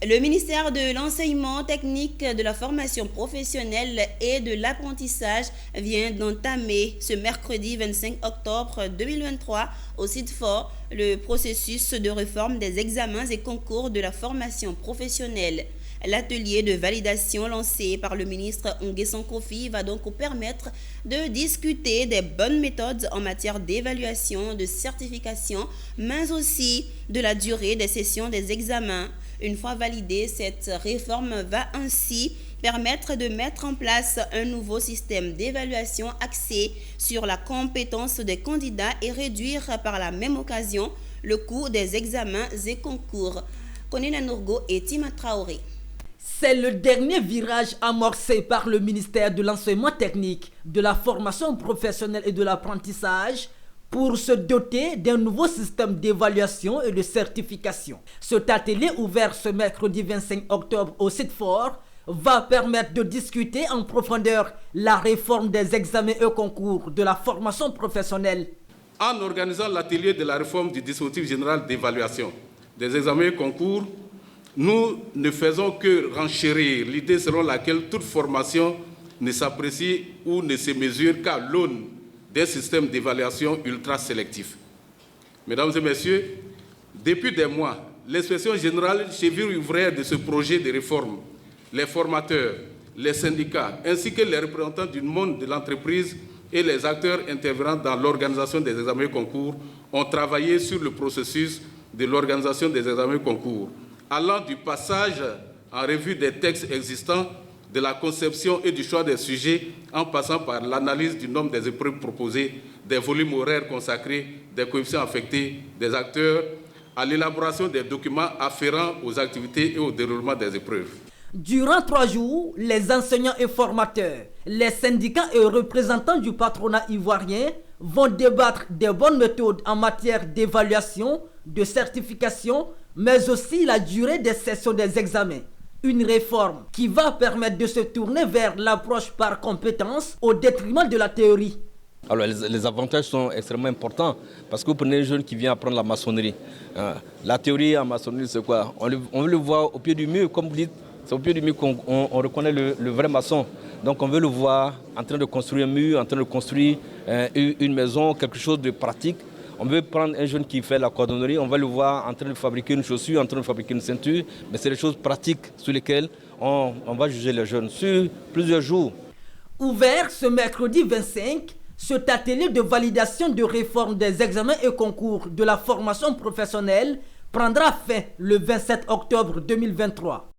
Le ministère de l'Enseignement technique, de la formation professionnelle et de l'apprentissage vient d'entamer ce mercredi 25 octobre 2023 au SIDFOR le processus de réforme des examens et concours de la formation professionnelle. L'atelier de validation lancé par le ministre Nguessan Kofi va donc permettre de discuter des bonnes méthodes en matière d'évaluation, de certification, mais aussi de la durée des sessions des examens. Une fois validée, cette réforme va ainsi permettre de mettre en place un nouveau système d'évaluation axé sur la compétence des candidats et réduire par la même occasion le coût des examens et concours. Konina Nourgo et Tima Traoré. C'est le dernier virage amorcé par le ministère de l'Enseignement technique, de la formation professionnelle et de l'apprentissage pour se doter d'un nouveau système d'évaluation et de certification. Cet atelier ouvert ce mercredi 25 octobre au SIDFOR va permettre de discuter en profondeur la réforme des examens et concours de la formation professionnelle. En organisant l'atelier de la réforme du dispositif général d'évaluation des examens et concours, nous ne faisons que renchérir l'idée selon laquelle toute formation ne s'apprécie ou ne se mesure qu'à l'aune des systèmes d'évaluation ultra sélectifs. Mesdames et messieurs, depuis des mois, l'inspection générale, cheville ouvrière de ce projet de réforme, les formateurs, les syndicats, ainsi que les représentants du monde de l'entreprise et les acteurs intervenant dans l'organisation des examens et concours ont travaillé sur le processus de l'organisation des examens et concours, allant du passage en revue des textes existants, de la conception et du choix des sujets, en passant par l'analyse du nombre des épreuves proposées, des volumes horaires consacrés, des coefficients affectés, des acteurs, à l'élaboration des documents afférents aux activités et au déroulement des épreuves. Durant 3 jours, les enseignants et formateurs, les syndicats et représentants du patronat ivoirien vont débattre des bonnes méthodes en matière d'évaluation, de certification, mais aussi la durée des sessions des examens. Une réforme qui va permettre de se tourner vers l'approche par compétence au détriment de la théorie. Alors les avantages sont extrêmement importants parce que vous prenez un jeune qui vient apprendre la maçonnerie. La théorie en maçonnerie, c'est quoi? On veut le voir au pied du mur, comme vous dites. C'est au pied du mur qu'on reconnaît le vrai maçon. Donc on veut le voir en train de construire un mur, en train de construire une maison, quelque chose de pratique. On veut prendre un jeune qui fait la cordonnerie, on va le voir en train de fabriquer une chaussure, en train de fabriquer une ceinture. Mais c'est des choses pratiques sur lesquelles on va juger les jeunes sur plusieurs jours. Ouvert ce mercredi 25, cet atelier de validation de réforme des examens et concours de la formation professionnelle prendra fin le 27 octobre 2023.